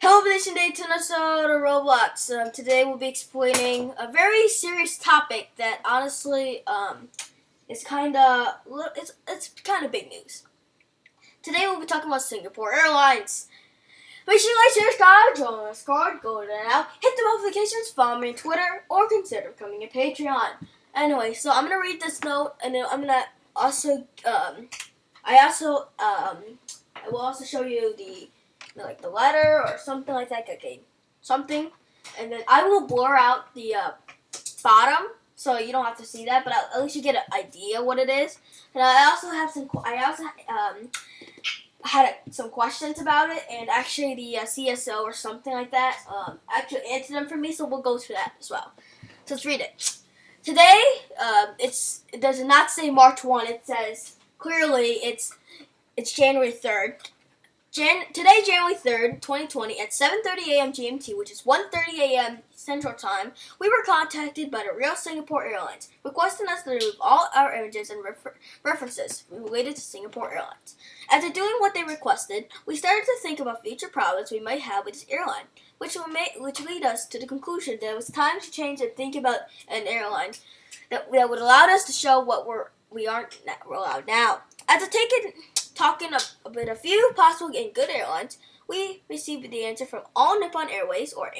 Hello, Nation Day to Roblox. Today we'll be explaining a very serious topic that honestly is kind of it's kind of big news. Today we'll be talking about Singapore Airlines. Make sure you like, share, subscribe, join us, go to now, hit the notifications, follow me on Twitter, or consider becoming a Patreon. Anyway, so I'm gonna read this note, and then I'm gonna also I will also show you the letter or something like that. Okay, something, and then I will blur out the bottom so you don't have to see that, but at least you get an idea what it is. And I also have some. Had some questions about it, and actually the CSO or something like that actually answered them for me. So we'll go through that as well. So let's read it. Today, it does not say March 1. It says clearly it's January 3rd. Today, January 3rd, 2020, at 7:30 a.m. GMT, which is 1:30 a.m. Central Time, we were contacted by the real Singapore Airlines, requesting us to remove all our images and references related to Singapore Airlines. After doing what they requested, we started to think about future problems we might have with this airline, which lead us to the conclusion that it was time to change and think about an airline that would allow us to show what we aren't allowed now. After talking about a few possible and good airlines, we received the answer from All Nippon Airways, or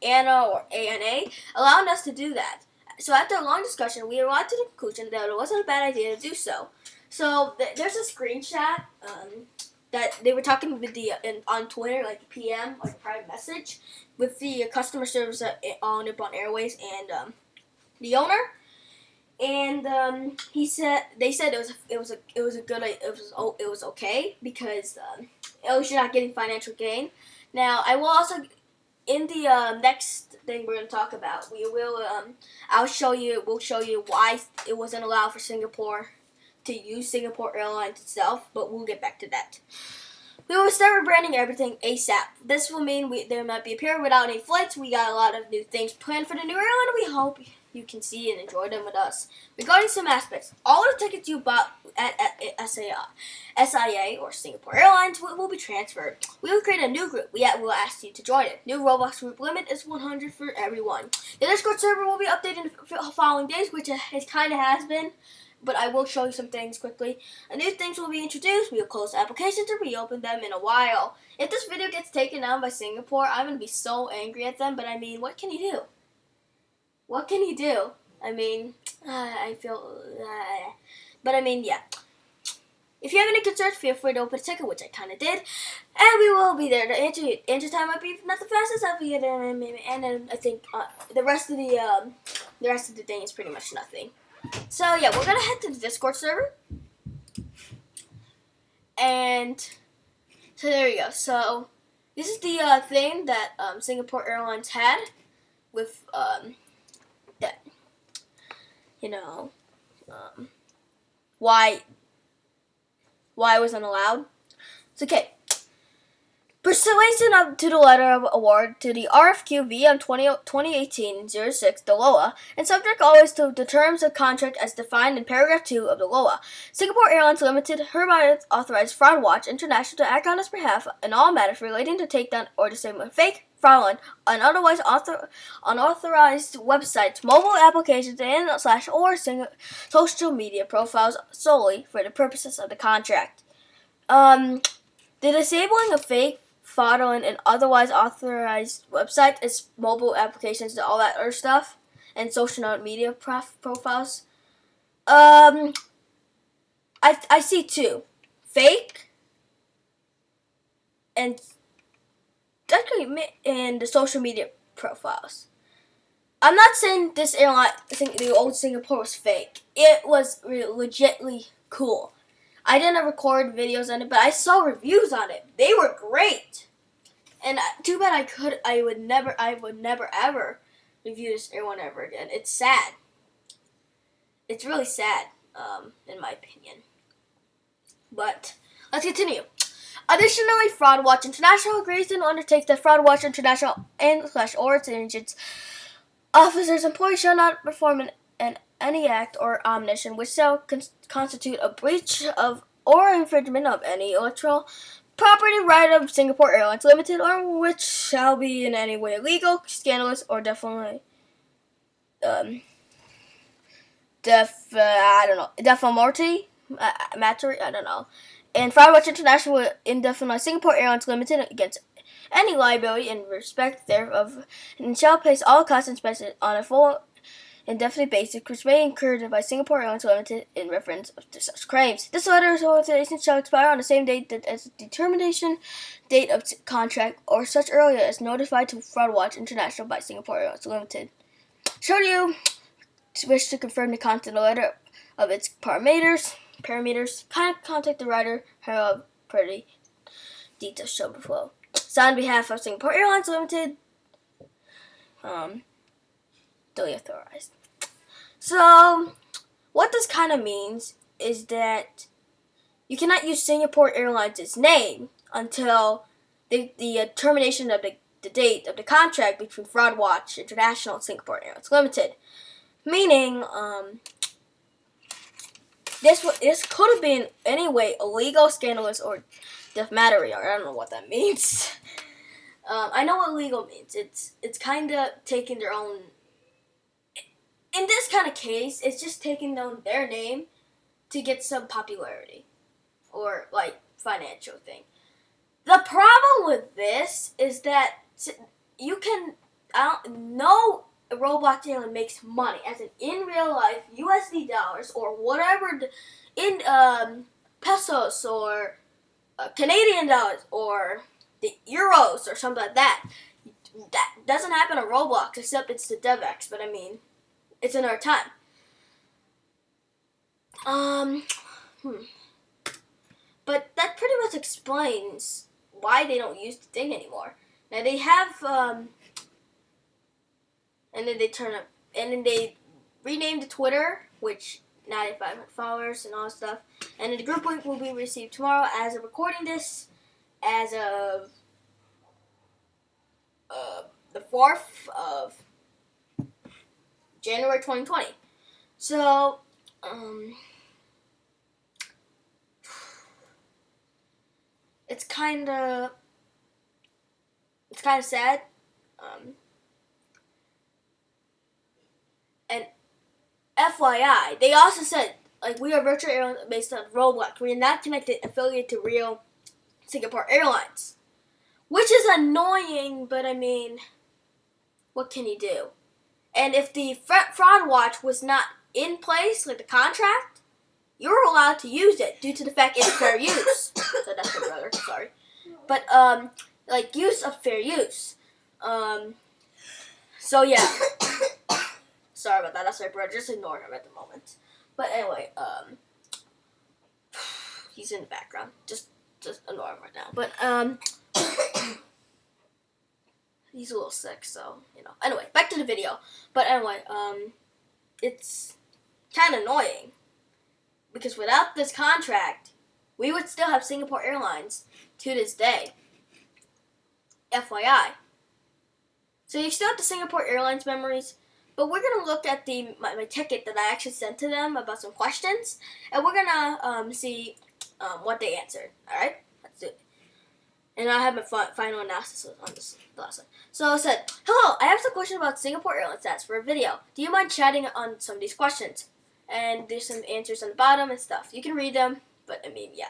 ANA or ANA, allowing us to do that. So after a long discussion, we arrived to the conclusion that it wasn't a bad idea to do so. So there's a screenshot that they were talking with on Twitter, like PM, like private message, with the customer service at All Nippon Airways and the owner. And they said it was okay because at least you're not getting financial gain. Now I will also, in the next thing we're going to talk about, we'll show you why it wasn't allowed for Singapore to use Singapore Airlines itself, but we'll get back to that. We will start rebranding everything ASAP. This will mean there might be a period without any flights. We got a lot of new things planned for the new airline, and we hope you can see and enjoy them with us. Regarding some aspects, all the tickets you bought at SIA or Singapore Airlines will be transferred. We will create a new group. We'll ask you to join it. New Roblox group limit is 100 for everyone. The Discord server will be updated in the following days, which it kind of has been, but I will show you some things quickly. New things will be introduced. We will close applications and reopen them in a while. If this video gets taken down by Singapore, I'm going to be so angry at them, but I mean, what can you do? What can you do? I mean, I feel... but I mean, yeah. If you have any concerns, feel free to open a ticket, which I kind of did. And we will be there to answer you. Answer time might be not the fastest I'll be, and then I think the rest of the thing is pretty much nothing. So yeah, we're gonna head to the Discord server, and so there you go. So this is the thing that Singapore Airlines had with that, why it wasn't allowed. It's okay. Pursuant up to the letter of award to the RFQ VM 2018-06, the LOA, and subject always to the terms of contract as defined in paragraph 2 of the LOA, Singapore Airlines Limited hereby authorized Fraud Watch International to act on its behalf in all matters relating to takedown or disablement of fake, fraudulent, and otherwise unauthorized websites, mobile applications, and/or social media profiles solely for the purposes of the contract. The disabling of fake, fraudulent, and otherwise authorized websites is mobile applications and all that other stuff, and social media profiles. I see two: fake and the social media profiles. I'm not saying this airline, the old Singapore, was fake. It was legitly cool. I didn't record videos on it, but I saw reviews on it. They were great. And too bad I would never ever review this airline ever again. It's sad. It's really sad, in my opinion. But let's continue. Additionally, Fraud Watch International agrees to undertake that Fraud Watch International and/or its agents, officers, employees shall not perform any act or omission which shall constitute a breach of or infringement of any electoral property right of Singapore Airlines Limited, or which shall be in any way illegal, scandalous, or definitely defamatory, I don't know. And Firewatch International will indemnify Singapore Airlines Limited against any liability in respect thereof, and shall place all costs and expenses on a full indefinite basis, which may incurred by Singapore Airlines Limited in reference to such claims. This letter of authorization shall expire on the same date as the determination date of contract, or such earlier as notified to Fraudwatch International by Singapore Airlines Limited. Should you wish to confirm the content of the letter of its parameters, contact the writer hereof per the details shown below. Signed on behalf of Singapore Airlines Limited, duly authorized. So, what this kind of means is that you cannot use Singapore Airlines' name until the termination of the date of the contract between Fraudwatch International and Singapore Airlines Limited. Meaning, this could have been anyway illegal, scandalous, or defamatory. Or I don't know what that means. I know what illegal means. It's kind of taking their own. In this kind of case, it's just taking down their name to get some popularity or like financial thing. The problem with this is that you can. No Roblox Airlines makes money, as in real life USD dollars or whatever, in pesos or Canadian dollars or the euros or something like that. That doesn't happen on Roblox, except it's the DevX. But I mean, it's another time. But that pretty much explains why they don't use the thing anymore. Now they have, and then they renamed the Twitter, which 9,500 followers and all that stuff. And then the group link will be received tomorrow as of recording this, as of the 4th of January 2020. So, it's kind of sad. And FYI, they also said, like, we are virtual airlines based on Roblox. We are not connected, affiliated to real Singapore Airlines. Which is annoying, but I mean, what can you do? And if the fraud watch was not in place, like the contract, you're allowed to use it due to the fact it's fair use. So that's my brother, sorry. But, like, use of fair use. So, yeah. Sorry about that, that's my brother. Just ignore him at the moment. But anyway, he's in the background. Just ignore him right now. But, he's a little sick, so, you know. Anyway, back to the video. But anyway, it's kind of annoying. Because without this contract, we would still have Singapore Airlines to this day. FYI. So you still have the Singapore Airlines memories, but we're going to look at my ticket that I actually sent to them about some questions, and we're going to see what they answered. Alright? Let's do it. And I have my final analysis on this last one. So it said, hello, I have some questions about Singapore Airlines stats for a video. Do you mind chatting on some of these questions? And there's some answers on the bottom and stuff. You can read them, but I mean, yeah.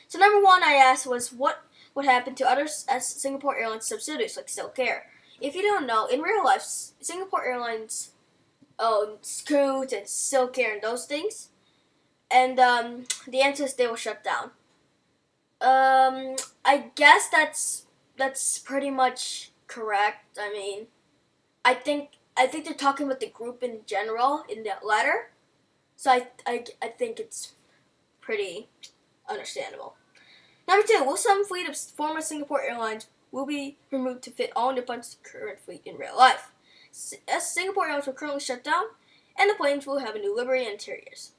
So number one I asked was, what would happen to other Singapore Airlines subsidiaries like SilkAir? If you don't know, in real life, Singapore Airlines owns Scoot and SilkAir and those things. And the answer is they will shut down. I guess that's pretty much correct. I mean, I think they're talking about the group in general in that letter. So I think it's pretty understandable. Number two, will some fleet of former Singapore Airlines will be removed to fit all Nippon's current fleet in real life? As Singapore Airlines will currently shut down, and the planes will have a new livery and interiors.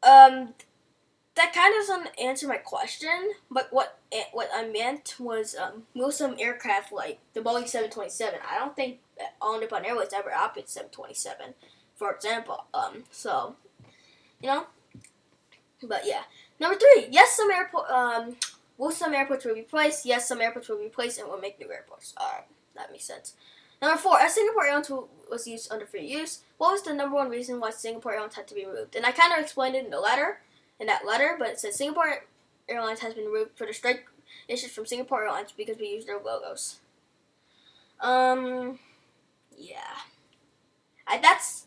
That kind of doesn't answer my question, but what I meant was, will some aircraft like the Boeing 727, I don't think that all Nippon Airways ever operated 727, for example, so, you know, but yeah. Number three, yes, some Will some airports will be replaced? Yes, some airports will be replaced and will make new airports. Alright, that makes sense. Number 4, as Singapore Airlines was used under free use, what was the number 1 reason why Singapore Airlines had to be removed? And I kind of explained it in that letter, but it says Singapore Airlines has been removed for the strike issues from Singapore Airlines because we use their logos. Yeah. That's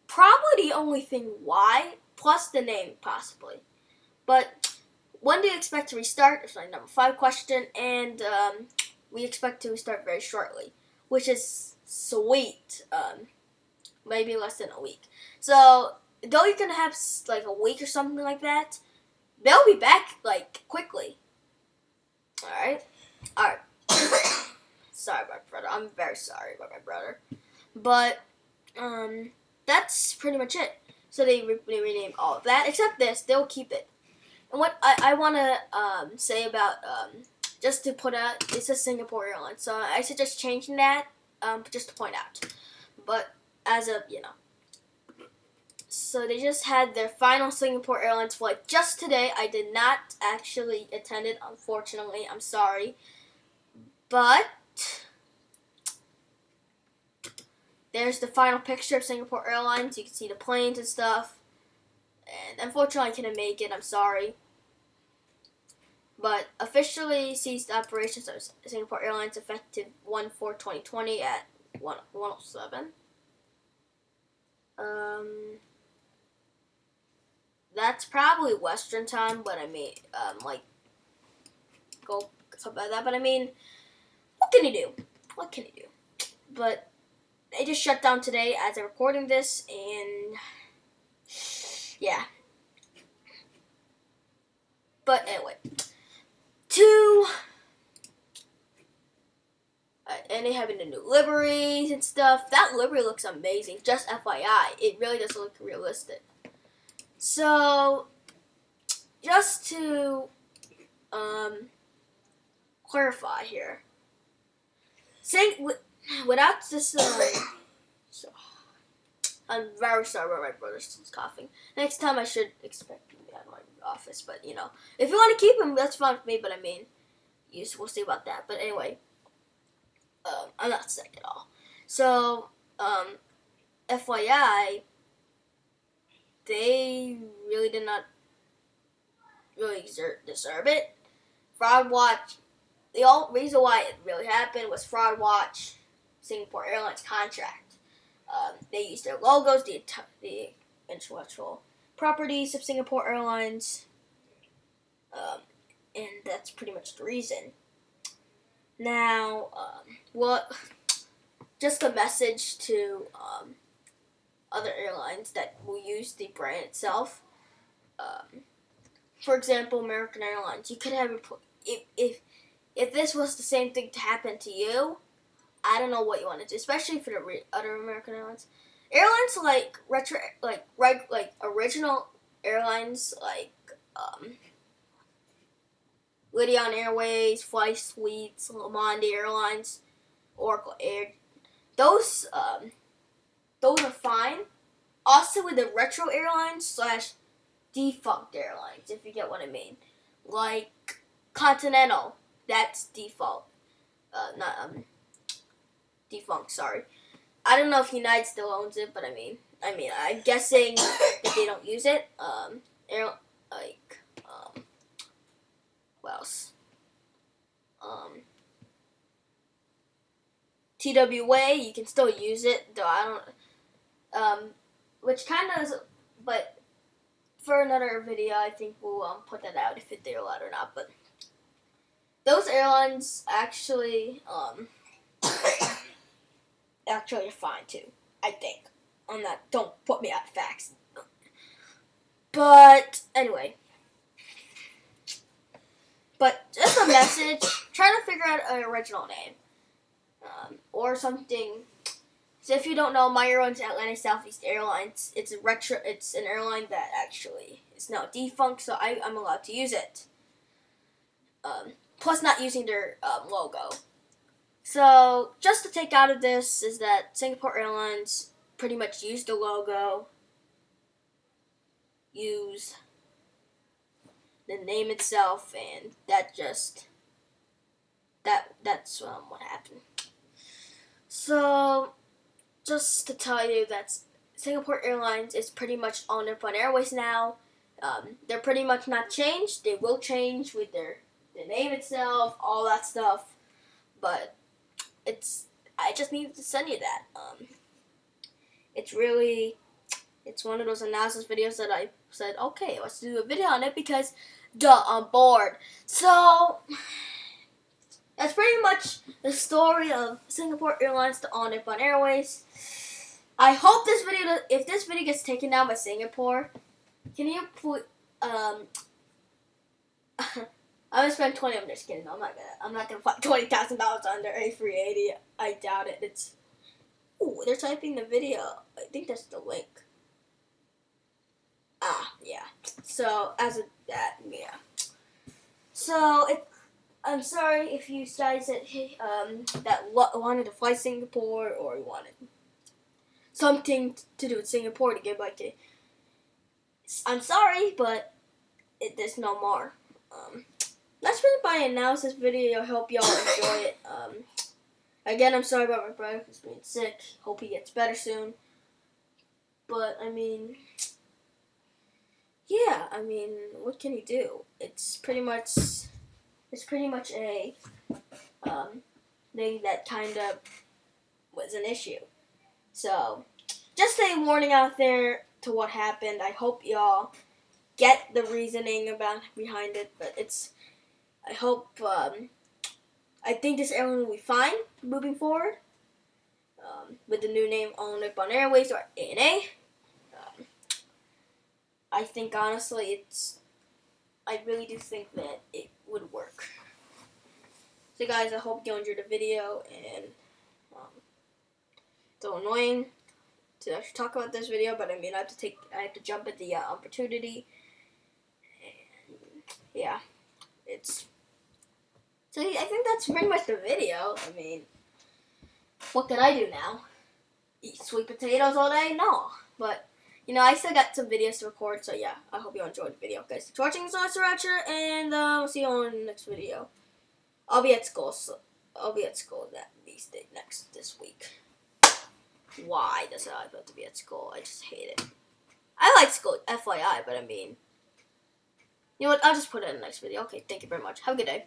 probably the only thing why, plus the name, possibly. But when do you expect to restart? It's my number 5 question, and we expect to restart very shortly, which is sweet. Maybe less than a week. So, though you're going to have like a week or something like that, they'll be back like quickly. Alright? Sorry about my brother. I'm very sorry about my brother. But, that's pretty much it. So they rename all of that, except this. They'll keep it. And what I want to say about, just to put out, it says Singapore Airlines. So I suggest changing that, just to point out. But as of, So they just had their final Singapore Airlines flight just today. I did not actually attend it, unfortunately. I'm sorry. But there's the final picture of Singapore Airlines. You can see the planes and stuff. And unfortunately, I couldn't make it. I'm sorry. But officially ceased operations of Singapore Airlines effective 1/4/2020 at 1:07. That's probably Western time, but I mean, go something like that. But I mean, what can you do? What can you do? But they just shut down today as I'm recording this, and yeah. But anyway, and they having the new liveries and stuff. That livery looks amazing. Just FYI, it really does look realistic. So, just to clarify here, without this, I'm very sorry about my brother's coughing. Next time I should expect him at my office, but if you want to keep him, that's fine with me. But I mean, we'll see about that. But anyway, I'm not sick at all. So, FYI. They really did not really deserve it. Fraud Watch, the only reason why it really happened was Fraud Watch Singapore Airlines contract. They used their logos, the intellectual properties of Singapore Airlines, and that's pretty much the reason. Now, just a message to other airlines that will use the brand itself. For example, American Airlines. You could have if this was the same thing to happen to you. I don't know what you want to do, especially for the other American Airlines. Airlines like original airlines like Lydion Airways, Fly Suites, LaMonde Airlines, Oracle Air. Those are fine. Also with the retro airlines / defunct airlines, if you get what I mean. Like Continental, that's default. Not defunct, sorry. I don't know if United still owns it, but I mean, I'm guessing that they don't use it. What else? TWA, you can still use it, though I don't. Which kind of is, but for another video, I think we'll put that out if they're allowed or not. But those airlines actually are fine too. I think. I'm not. Don't put me at facts. But anyway. But just a message. Try to figure out an original name. Or something. So if you don't know, my airline's Atlantic Southeast Airlines. It's an airline that actually is now defunct, so I'm allowed to use it. Plus not using their logo. So just to take out of this is that Singapore Airlines pretty much used the logo. the name itself, and that's what happened. So, just to tell you that Singapore Airlines is pretty much on Nippon Airways now. They're pretty much not changed. They will change with their name itself, all that stuff. But I just needed to send you that. It's one of those analysis videos that I said, okay, let's do a video on it because, I'm bored. So, that's pretty much the story of Singapore Airlines to All Nippon Airways. I hope if this video gets taken down by Singapore, can you put, I'm gonna spend 20. I'm just kidding. No, I'm not gonna find $20,000 under A380. I doubt it. Ooh, they're typing the video. I think that's the link. Yeah. So So I'm sorry if you guys that wanted to fly Singapore or wanted something to do with Singapore to get back to. I'm sorry, but there's no more. That's been my analysis video. I hope y'all enjoy it. Again, I'm sorry about my brother who's being sick. Hope he gets better soon. But yeah. What can you do? It's pretty much a thing that kind of was an issue. So, just a warning out there to what happened. I hope y'all get the reasoning behind it, but I hope, I think this airline will be fine moving forward, with the new name All Nippon Airways or ANA. I think honestly I really do think that it would work. So guys, I hope you enjoyed the video, and it's so annoying to actually talk about this video, but I have to jump at the opportunity, and yeah, so I think that's pretty much the video. What can I do now? Eat sweet potatoes all day? No, but I still got some videos to record, so yeah, I hope you enjoyed the video, guys. Thanks for watching, so and I'll see you on the next video. I'll be at school this week. Why does I have to be at school? I just hate it. I like school, FYI, but you know what? I'll just put it in the next video. Okay, thank you very much. Have a good day.